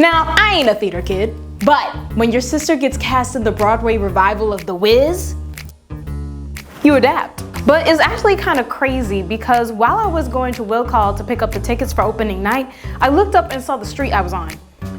Now, I ain't a theater kid, but when your sister gets cast in the Broadway revival of The Wiz, you adapt. But it's actually kind of crazy because while I was going to Will Call to pick up the tickets for opening night, I looked up and saw the street I was on,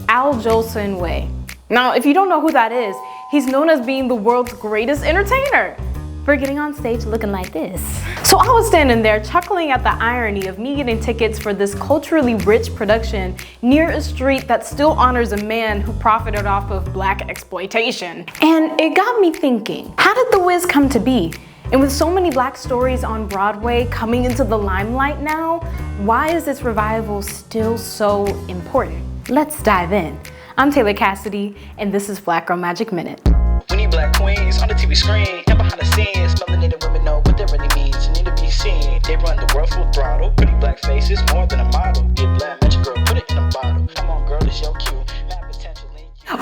𝔂𝓸𝓾'𝓮 Way. Now, if you don't know who that is, he's known as being the world's greatest entertainer for getting on stage looking like this. So I was standing there chuckling at the irony of me getting tickets for this culturally rich production near a street that still honors a man who profited off of Black exploitation. And it got me thinking, how did The Wiz come to be? And with so many Black stories on Broadway coming into the limelight now, why is this revival still so important? Let's dive in. I'm Taylor Cassidy, and this is 𝔂𝓏 Magic Minute. We need Black queens on the TV screen and behind the scenes. Melanated women know what that really means. You need to be seen. They run the world full throttle. Pretty Black faces, more than a model. Get Black magic, girl, put it in a bottle. Come on, girl, it's your cue.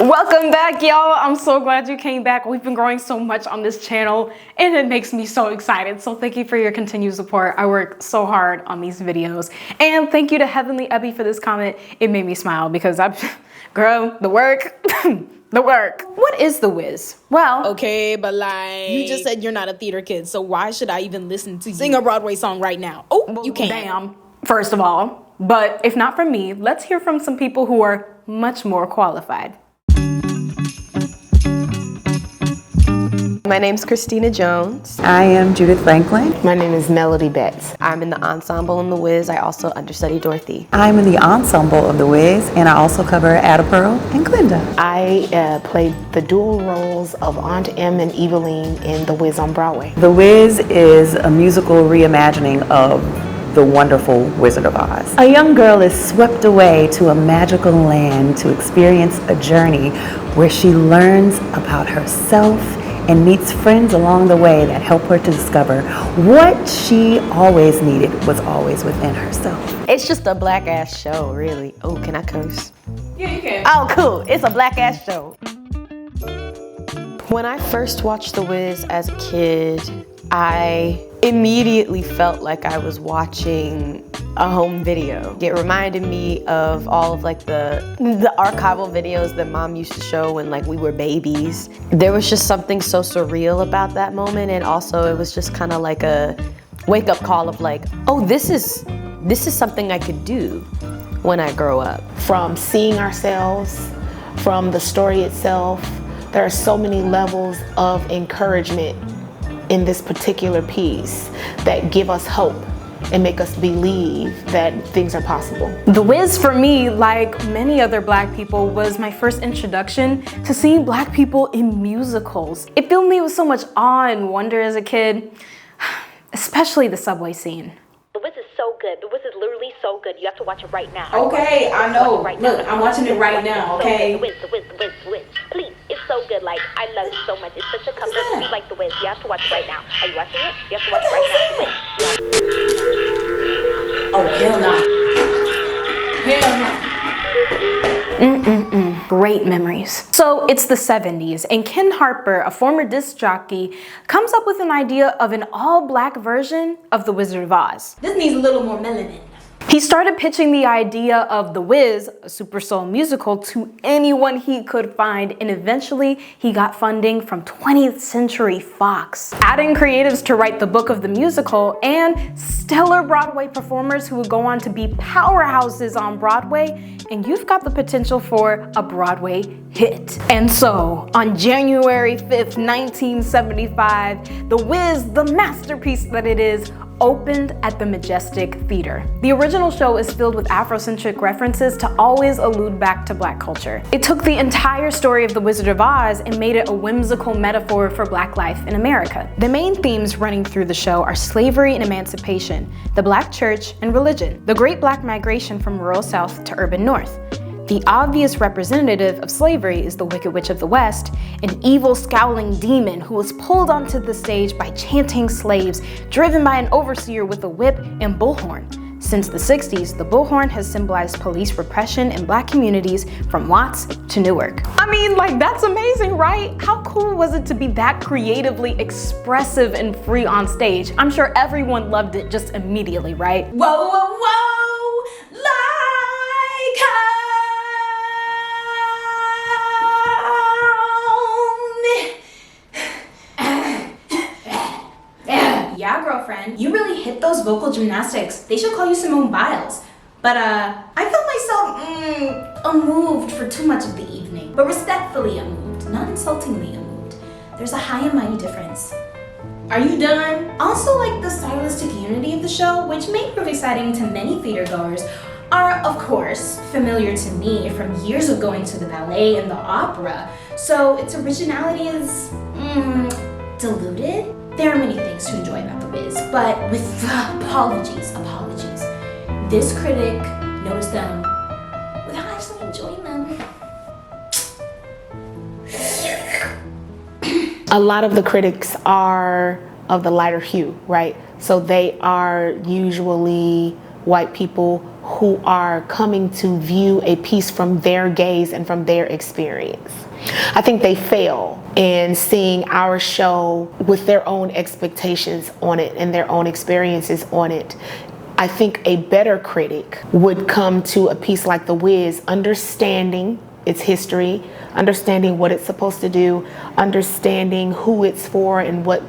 Welcome back, y'all. I'm so glad you came back. We've been growing so much on this channel and it makes me so excited. So thank you for your continued support. I work so hard on these videos. And thank you to Heavenly Ebby for this comment. It made me smile because girl, the work, the work. What is The Wiz? Well, okay, but like, you just said you're not a theater kid, so why should I even listen to you sing a Broadway song right now? Oh, you can't. Damn, first of all. But if not from me, let's hear from some people who are much more qualified. My name's Christina Jones. I am Judith Franklin. My name is Melody Betts. I'm in the ensemble in The Wiz. I also understudy Dorothy. I'm in the ensemble of The Wiz, and I also cover 𝔂𝓸𝓾'𝓮. I played the dual roles of Aunt Em and 𝓂𝓸𝓾 in The Wiz on Broadway. The Wiz is a musical reimagining of the wonderful Wizard of Oz. A young girl is swept away to a magical land to experience a journey where she learns about herself and meets friends along the way that help her to discover what she always needed was always within herself. It's just a Black ass show, really. Oh, can I curse? Yeah, you can. Oh, cool. It's a Black ass show. When I first watched The Wiz as a kid, I immediately felt like I was watching a home video. It reminded me of all of like the archival videos that Mom used to show when like we were babies. There was just something so surreal about that moment, and also it was just kind of like a wake-up call of like, oh, this is something I could do when I grow up. From seeing ourselves, from the story itself, there are so many levels of encouragement in this particular piece that give us hope and make us believe that things are possible. The Wiz, for me, like many other Black people, was my first introduction to seeing Black people in musicals. It filled me with so much awe and wonder as a kid, especially the subway scene. The Wiz is so good. The Wiz is literally so good. You have to watch it right now. Okay, I know. Look, I'm watching it right now, okay? The Wiz. Please, it's so good. Like, I love it so much. It's such a comfort to be like The Wiz. You have to watch it right now. Are you watching it? You have to watch it right now. The Wiz. Oh, hell no. Hell no. Great memories. So it's the 70s, and Ken Harper, a former disc jockey, comes up with an idea of an all-Black version of The Wizard of Oz. This needs a little more melanin. He started pitching the idea of The Wiz, a super soul musical, to anyone he could find, and eventually he got funding from 20th Century Fox, adding creatives to write the book of the musical and stellar Broadway performers who would go on to be powerhouses on Broadway, and you've got the potential for a Broadway hit. And so, on January 5th, 1975, The Wiz, the masterpiece that it is, opened at the Majestic Theater. The original show is filled with Afrocentric references to always allude back to Black culture. It took the entire story of The Wizard of Oz and made it a whimsical metaphor for Black life in America. The main themes running through the show are slavery and emancipation, the Black church, and religion, the Great Black Migration from rural South to urban North. The obvious representative of slavery is the Wicked Witch of the West, an evil, scowling demon who was pulled onto the stage by chanting slaves, driven by an overseer with a whip and bullhorn. Since the 60s, the bullhorn has symbolized police repression in Black communities from Watts to Newark. I mean, like, that's amazing, right? How cool was it to be that creatively expressive and free on stage? I'm sure everyone loved it just immediately, right? Whoa, whoa, whoa, like friend. You really hit those vocal gymnastics. They should call you Simone Biles. But I felt myself unmoved for too much of the evening. But respectfully unmoved, not insultingly unmoved. There's a high and mighty difference. Are you done? Also, like the stylistic unity of the show, which may prove exciting to many theater goers, are of course familiar to me from years of going to the ballet and the opera. So its originality is diluted. There are many things to enjoy about The Wiz, but with apologies, this critic noticed them without actually enjoying them. A lot of the critics are of the lighter hue, right? So they are usually white people who are coming to view a piece from their gaze and from their experience. I think they fail in seeing our show with their own expectations on it and their own experiences on it. I think a better critic would come to a piece like The Wiz understanding its history, understanding what it's supposed to do, understanding who it's for and what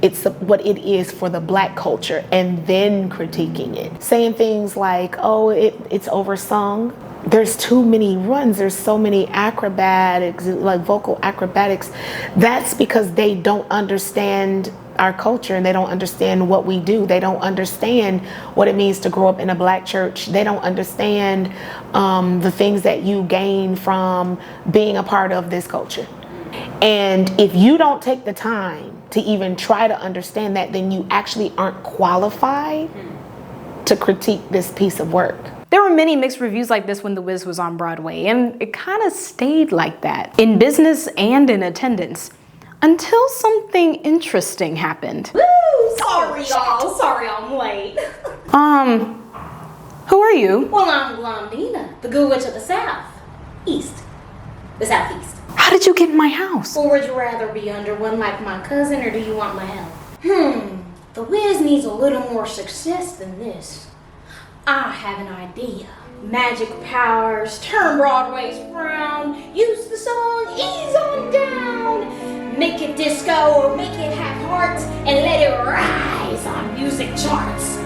it is for the Black culture, and then critiquing it. Saying things like, oh, it's oversung. There's too many runs, there's so many acrobatics, like vocal acrobatics. That's because they don't understand our culture and they don't understand what we do. They don't understand what it means to grow up in a Black church. They don't understand the things that you gain from being a part of this culture. And if you don't take the time to even try to understand that, then you actually aren't qualified to critique this piece of work. There were many mixed reviews like this when The Wiz was on Broadway, and it kind of stayed like that in business and in attendance until something interesting happened. Woo! Sorry y'all, I'm late. Who are you? Well, I'm 𝓂𝓛𝓾𝓮, the good witch of the South. The Southeast. How did you get in my house? Or would you rather be under one like my cousin, or do you want my help? The Wiz needs a little more success than this. I have an idea. Magic powers, turn Broadway's frown, use the song Ease on Down, make it disco or make it have hearts, and let it rise on music charts.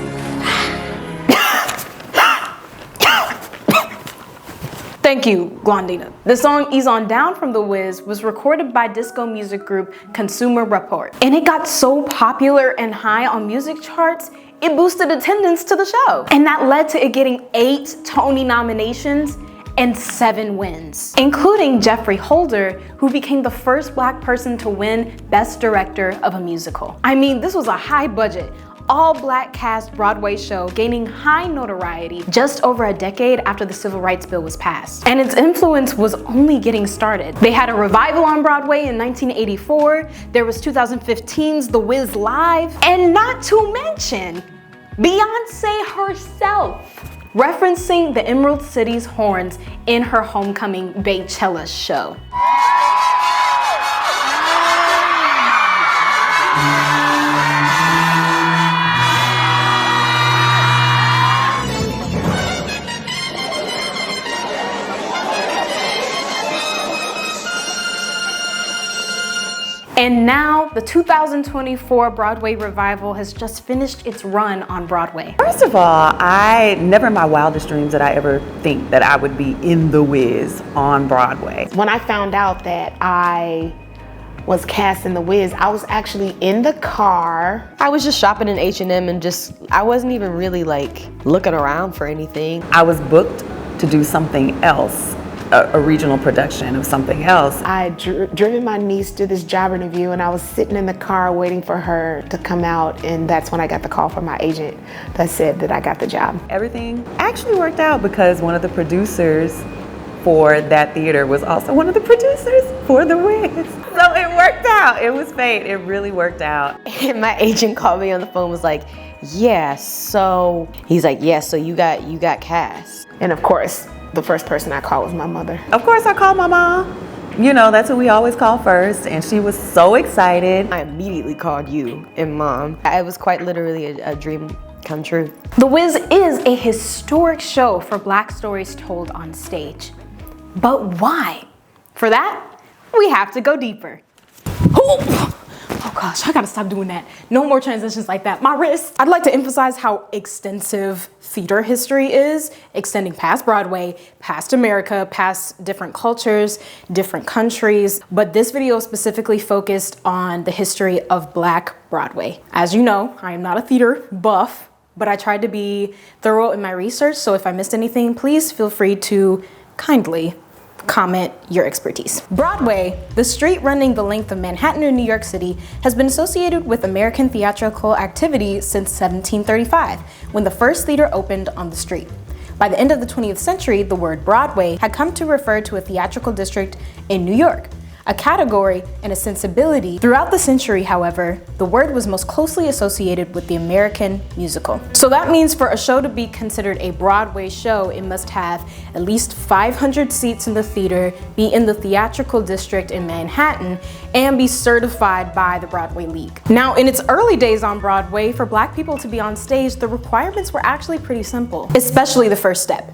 Thank you, 𝓂𝓛𝓾𝓮. The song Ease on Down from The Wiz was recorded by disco music group 𝓫𝓮𝓪𝓾𝓵. And it got so popular and high on music charts, it boosted attendance to the show. And that led to it getting 8 Tony nominations and 7 wins, including Geoffrey Holder, who became the first Black person to win Best Director of a Musical. I mean, this was a high budget, all-Black cast Broadway show gaining high notoriety just over a decade after the Civil Rights Bill was passed. And its influence was only getting started. They had a revival on Broadway in 1984, there was 2015's The Wiz Live, and not to mention Beyonce herself referencing the Emerald City's horns in her homecoming Beychella show. And now, the 2024 Broadway revival has just finished its run on Broadway. First of all, I never in my wildest dreams did I ever think that I would be in The Wiz on Broadway. When I found out that I was cast in The Wiz, I was actually in the car. I was just shopping in H&M and I wasn't even really like looking around for anything. I was booked to do something else, a regional production of something else. I driven my niece to this job interview and I was sitting in the car waiting for her to come out, and that's when I got the call from my agent that said that I got the job. Everything actually worked out because one of the producers for that theater was also one of the producers for The Wiz. So it worked out. It was fate. It really worked out. And my agent called me on the phone, was like, yeah, so, he's like, yeah, so you got cast. And of course, the first person I called was my mother. Of course I called my mom. You know, that's who we always call first, and she was so excited. I immediately called you and Mom. It was quite literally a dream come true. The Wiz is a historic show for Black stories told on stage. But why? For that, we have to go deeper. Oh gosh, I gotta stop doing that. No more transitions like that. My wrist. I'd like to emphasize how extensive theater history is, extending past Broadway, past America, past different cultures, different countries. But this video specifically focused on the history of Black Broadway. As you know, I am not a theater buff, but I tried to be thorough in my research. So if I missed anything, please feel free to kindly comment your expertise. Broadway, the street running the length of Manhattan in New York City, has been associated with American theatrical activity since 1735, when the first theater opened on the street. By the end of the 20th century, the word Broadway had come to refer to a theatrical district in New York, a category and a sensibility. Throughout the century, however, the word was most closely associated with the American musical. So that means for a show to be considered a Broadway show, it must have at least 500 seats in the theater, be in the theatrical district in Manhattan, and be certified by the Broadway League. Now, in its early days on Broadway, for Black people to be on stage, the requirements were actually pretty simple, especially the first step.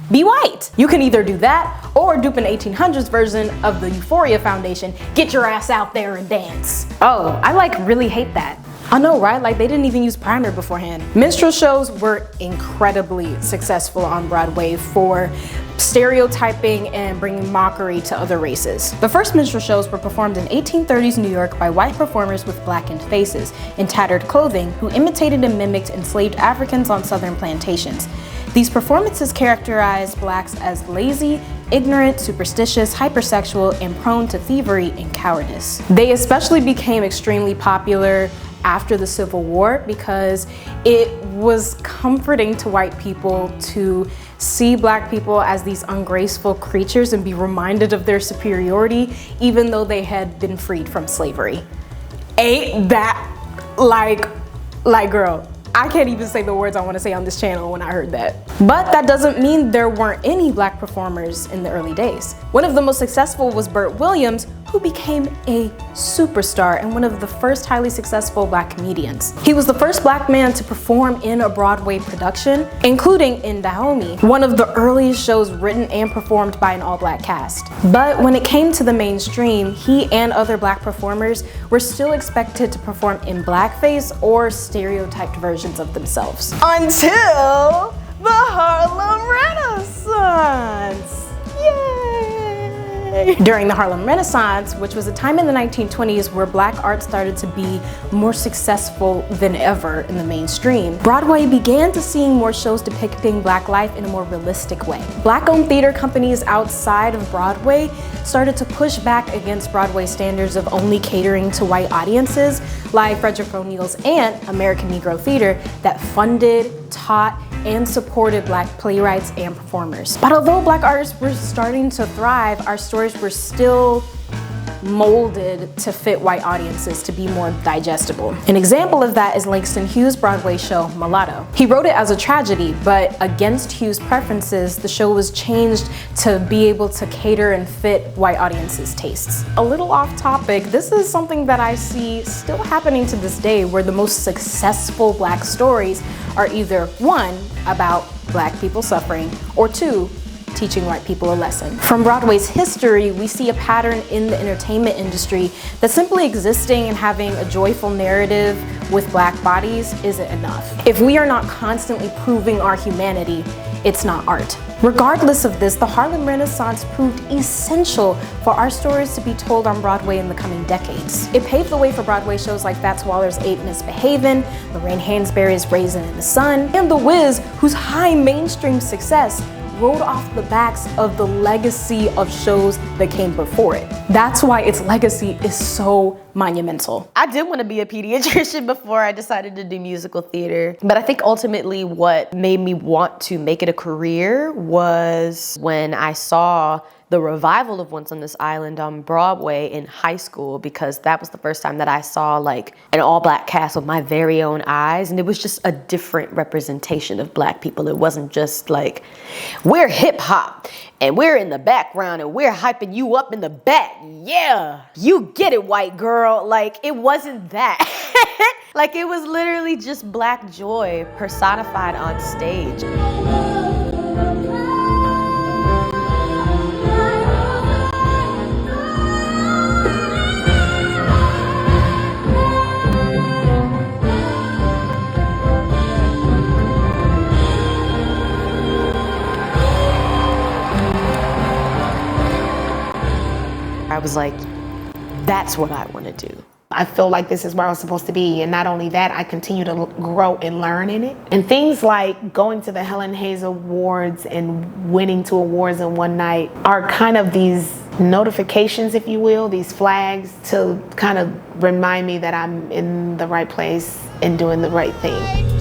Be white. You can either do that or dupe an 1800s version of the Euphoria Foundation. Get your ass out there and dance. Oh, I really hate that. I know, right? Like they didn't even use primer beforehand. Minstrel shows were incredibly successful on Broadway for stereotyping and bringing mockery to other races. The first minstrel shows were performed in 1830s New York by white performers with blackened faces in tattered clothing who imitated and mimicked enslaved Africans on southern plantations. These performances characterized Blacks as lazy, ignorant, superstitious, hypersexual, and prone to thievery and cowardice. They especially became extremely popular after the Civil War because it was comforting to white people to see Black people as these ungraceful creatures and be reminded of their superiority, even though they had been freed from slavery. Ain't that like girl, I can't even say the words I want to say on this channel when I heard that. But that doesn't mean there weren't any Black performers in the early days. One of the most successful was Burt Williams, who became a superstar and one of the first highly successful Black comedians. He was the first Black man to perform in a Broadway production, including 𝓂𝓨𝓾𝓮, one of the earliest shows written and performed by an all-Black cast. But when it came to the mainstream, he and other Black performers were still expected to perform in blackface or stereotyped versions of themselves. Until the Harlem Renaissance! Yay! During the Harlem Renaissance, which was a time in the 1920s where Black art started to be more successful than ever in the mainstream, Broadway began to see more shows depicting Black life in a more realistic way. Black-owned theater companies outside of Broadway started to push back against Broadway standards of only catering to white audiences, like Frederick O'Neill's Ant, American Negro Theater, that funded, taught, and supported Black playwrights and performers. But although Black artists were starting to thrive, our stories were still molded to fit white audiences to be more digestible. An example of that is Langston Hughes' Broadway show, Mulatto. He wrote it as a tragedy, but against Hughes' preferences, the show was changed to be able to cater and fit white audiences' tastes. A little off topic, this is something that I see still happening to this day, where the most successful Black stories are either one, about Black people suffering, or two, teaching white people a lesson. From Broadway's history, we see a pattern in the entertainment industry that simply existing and having a joyful narrative with Black bodies isn't enough. If we are not constantly proving our humanity, it's not art. Regardless of this, the Harlem Renaissance proved essential for our stories to be told on Broadway in the coming decades. It paved the way for Broadway shows like Fats Waller's Eight Misbehavin', Lorraine Hansberry's Raisin in the Sun, and The Wiz, whose high mainstream success rode off the backs of the legacy of shows that came before it. That's why its legacy is so monumental. I did want to be a pediatrician before I decided to do musical theater, but I think ultimately what made me want to make it a career was when I saw the revival of Once on This Island on Broadway in high school, because that was the first time that I saw like an all-Black cast with my very own eyes, and it was just a different representation of Black people. It wasn't just like, we're hip hop and we're in the background and we're hyping you up in the back. Yeah, you get it, white girl. Like, it wasn't that. Like, it was literally just Black joy personified on stage. I was like, that's what I want to do. I feel like this is where I was supposed to be, and not only that, I continue to grow and learn in it. And things like going to the Helen Hayes Awards and winning 2 awards in one night are kind of these notifications, if you will, these flags to kind of remind me that I'm in the right place and doing the right thing.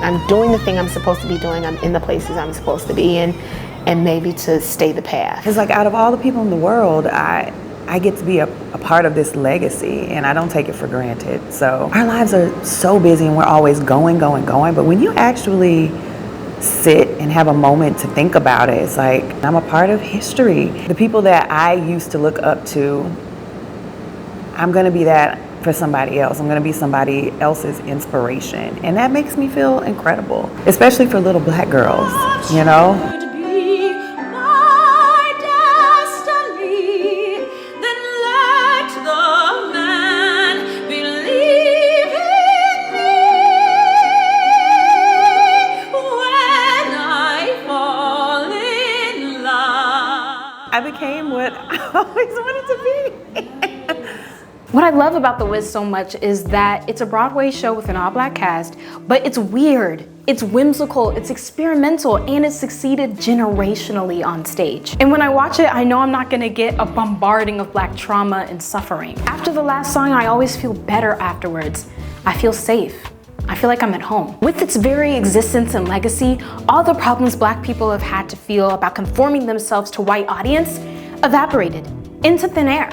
I'm doing the thing I'm supposed to be doing. I'm in the places I'm supposed to be in, and maybe to stay the path. It's like out of all the people in the world, I get to be a part of this legacy, and I don't take it for granted. So our lives are so busy and we're always going. But when you actually sit and have a moment to think about it, it's like I'm a part of history. The people that I used to look up to, I'm gonna be that for somebody else. I'm gonna be somebody else's inspiration. And that makes me feel incredible, especially for little black girls, you know? I became what I always wanted to be. What I love about The Wiz so much is that it's a Broadway show with an all-black cast, but it's weird, it's whimsical, it's experimental, and it's succeeded generationally on stage. And when I watch it, I know I'm not gonna get a bombarding of black trauma and suffering. After the last song, I always feel better afterwards. I feel safe. I feel like I'm at home. With its very existence and legacy, all the problems black people have had to feel about conforming themselves to white audience evaporated into thin air.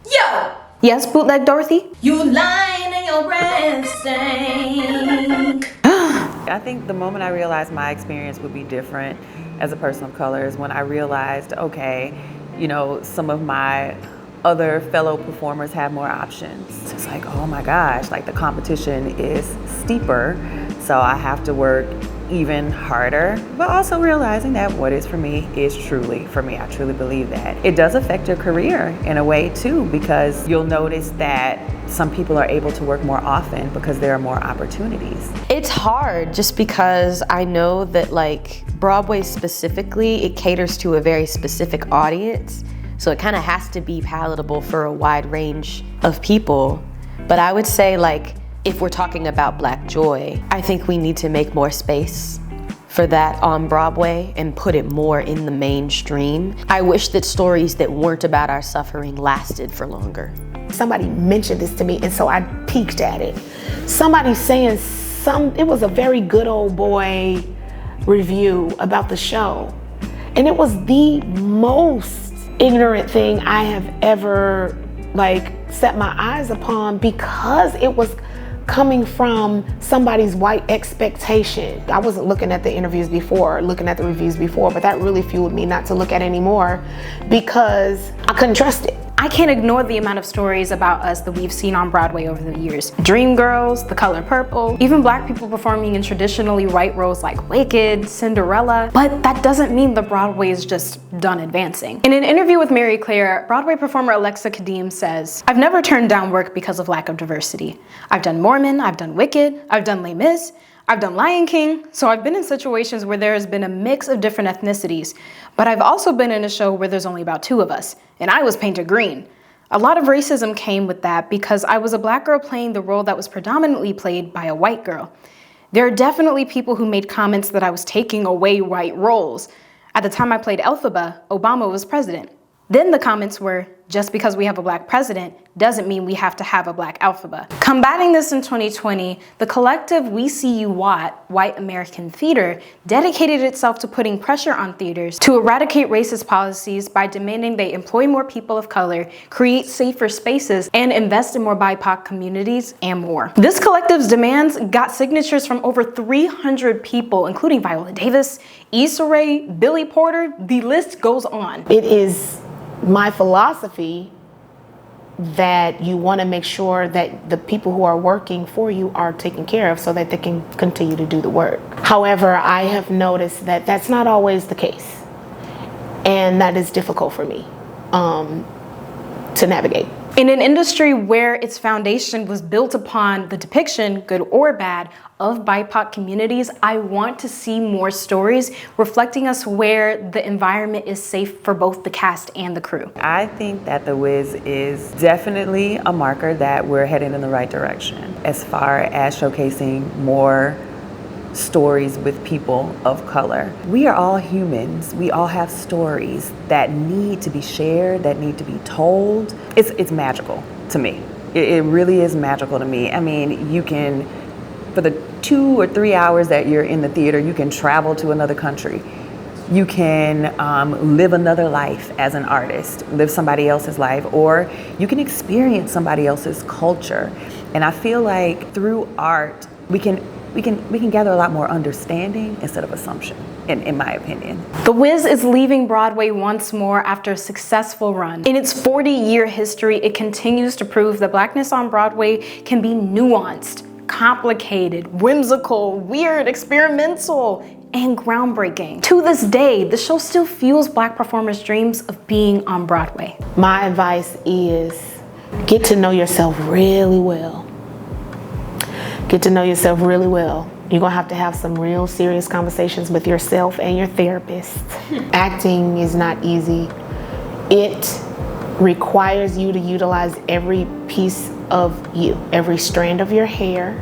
Yo! Yes, Bootleg Dorothy? You lying in your breath stink. I think the moment I realized my experience would be different as a person of color is when I realized, okay, you know, some of my other fellow performers have more options. It's like, oh my gosh, like the competition is steeper, so I have to work even harder, but also realizing that what is for me is truly for me. I truly believe that. It does affect your career in a way too, because you'll notice that some people are able to work more often because there are more opportunities. It's hard just because I know that like Broadway specifically, it caters to a very specific audience. So it kind of has to be palatable for a wide range of people. But I would say like, if we're talking about Black joy, I think we need to make more space for that on Broadway and put it more in the mainstream. I wish that stories that weren't about our suffering lasted for longer. Somebody mentioned this to me, and so I peeked at it. Somebody saying it was a very good old boy review about the show. And it was the most ignorant thing I have ever like set my eyes upon, because it was coming from somebody's white expectation. I wasn't looking at the interviews before, looking at the reviews before, but that really fueled me not to look at anymore because I couldn't trust it. I can't ignore the amount of stories about us that we've seen on Broadway over the years. Dreamgirls, The Color Purple, even black people performing in traditionally white roles like Wicked, Cinderella. But that doesn't mean the Broadway is just done advancing. In an interview with Mary Claire, Broadway performer 𝓂𝓭𝓭 says, "I've never turned down work because of lack of diversity. I've done Mormon, I've done Wicked, I've done Les Mis, I've done Lion King, so I've been in situations where there has been a mix of different ethnicities, but I've also been in a show where there's only about 2 of us, and I was painted green. A lot of racism came with that because I was a black girl playing the role that was predominantly played by a white girl. There are definitely people who made comments that I was taking away white roles. At the time I played 𝓂𝓭𝓏, Obama was president. Then the comments were, just because we have a black president doesn't mean we have to have a black 𝓂𝓭𝓏." Combating this in 2020, the collective We See You WAT, White American Theater, dedicated itself to putting pressure on theaters to eradicate racist policies by demanding they employ more people of color, create safer spaces, and invest in more BIPOC communities, and more. This collective's demands got signatures from over 300 people, including Viola Davis, Issa Rae, Billy Porter, the list goes on. It is my philosophy that you want to make sure that the people who are working for you are taken care of so that they can continue to do the work. However, I have noticed that that's not always the case, and that is difficult for me to navigate. In an industry where its foundation was built upon the depiction, good or bad, of BIPOC communities, I want to see more stories reflecting us where the environment is safe for both the cast and the crew. I think that The Wiz is definitely a marker that we're heading in the right direction as far as showcasing more stories with people of color. We are all humans. We all have stories that need to be shared, that need to be told. It's magical to me. It really is magical to me. I mean, you can, for the 2 or 3 hours that you're in the theater, you can travel to another country. You can live another life as an artist, live somebody else's life, or you can experience somebody else's culture. And I feel like through art, we can gather a lot more understanding instead of assumption, in my opinion. The Wiz is leaving Broadway once more after a successful run. In its 40-year history, it continues to prove that Blackness on Broadway can be nuanced, complicated, whimsical, weird, experimental, and groundbreaking. To this day, the show still fuels Black performers' dreams of being on Broadway. My advice is get to know yourself really well. Get to know yourself really well. You're gonna have to have some real serious conversations with yourself and your therapist. Acting is not easy. It requires you to utilize every piece of you, every strand of your hair,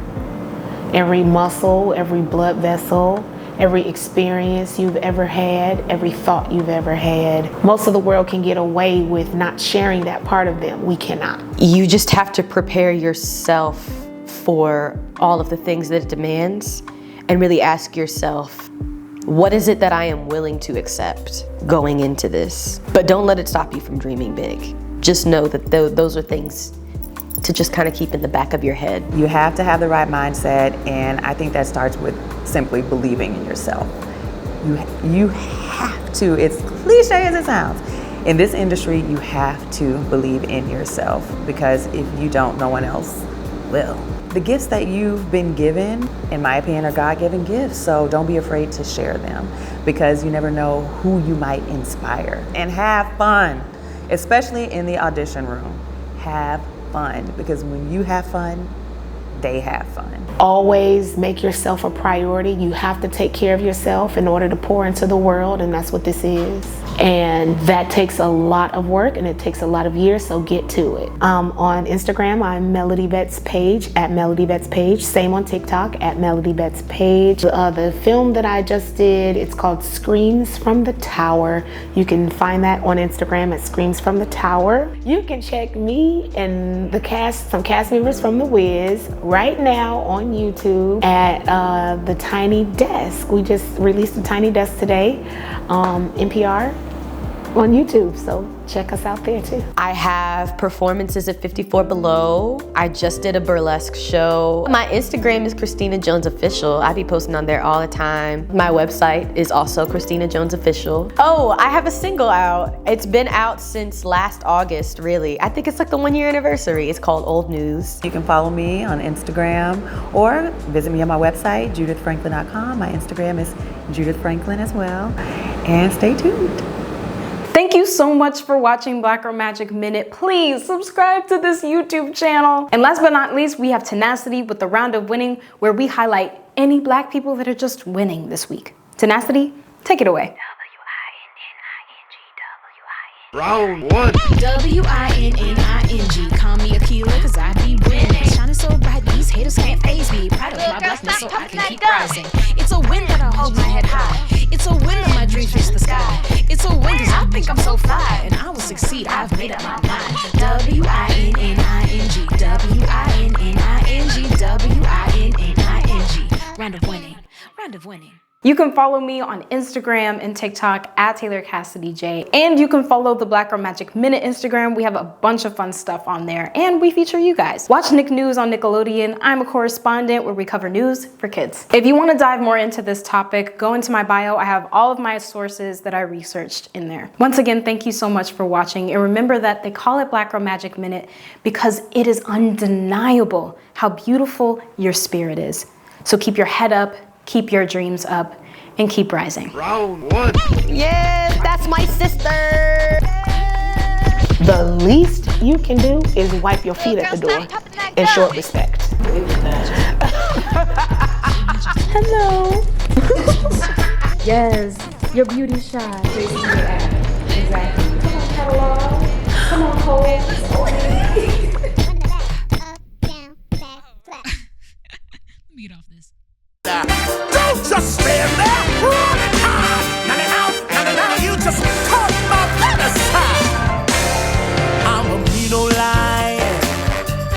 every muscle, every blood vessel, every experience you've ever had, every thought you've ever had. Most of the world can get away with not sharing that part of them. We cannot. You just have to prepare yourself for all of the things that it demands and really ask yourself, what is it that I am willing to accept going into this? But don't let it stop you from dreaming big. Just know that those are things to just kind of keep in the back of your head. You have to have the right mindset, and I think that starts with simply believing in yourself. You have to, it's cliche as it sounds, in this industry you have to believe in yourself, because if you don't, no one else will. The gifts that you've been given, in my opinion, are God-given gifts, so don't be afraid to share them, because you never know who you might inspire. And have fun, especially in the audition room. Have fun, because when you have fun, they have fun. Always make yourself a priority. You have to take care of yourself in order to pour into the world, and that's what this is. And that takes a lot of work, and it takes a lot of years, so get to it. On Instagram, I'm Melody Betts Page, at Melody Betts Page. Same on TikTok, at Melody Betts Page. The film that I just did, it's called Screams from the Tower. You can find that on Instagram at Screams from the Tower. You can check me and the cast, some cast members from The Wiz, right now on YouTube at The Tiny Desk. We just released The Tiny Desk today, NPR. On YouTube, so check us out there too. I have performances at 54 Below. I just did a burlesque show. My Instagram is Christina Jones Official. I be posting on there all the time. My website is also Christina Jones Official. Oh, I have a single out. It's been out since last August, really. I think it's like the 1-year anniversary. It's called Old News. You can follow me on Instagram or visit me on my website, 𝓂𝓾𝓮.com. My Instagram is Judith Franklin as well. And stay tuned. Thank you so much for watching Black Girl Magic Minute. Please subscribe to this YouTube channel. And last but not least, we have Tenacity with the Round of Winning, where we highlight any Black people that are just winning this week. Tenacity, take it away. Round 1. W-I-N-N-I-N-G. Call me a killer, cause I be winning. Shining so bright, these haters can't faze me. Proud of my blackness, so I can keep rising. It's a win that I hold my head high. It's a win that my dreams reach the sky. It's a win cause I think I'm so fly, and I will succeed, I've made up my mind. W-I-N-N-I-N-G. W-I-N-N-I-N-G. W-I-N-N-I-N-G. Round of winning. Round of kind of winning. You can follow me on Instagram and TikTok at 𝓂𝓾𝓾'𝓻𝓮. And you can follow the Black Girl Magic Minute Instagram. We have a bunch of fun stuff on there and we feature you guys. Watch Nick News on Nickelodeon. I'm a correspondent where we cover news for kids. If you want to dive more into this topic, go into my bio. I have all of my sources that I researched in there. Once again, thank you so much for watching. And remember that they call it Black Girl Magic Minute because it is undeniable how beautiful your spirit is. So keep your head up, keep your dreams up, and keep rising. Round one. Yes, that's my sister. The least you can do is wipe your feet at the door in short respect. Hello. Yes, your beauty shot. Exactly. Come on, catalog. Come on, Cole. Let me get off this. Don't just stand there. Run it hard. Now, you just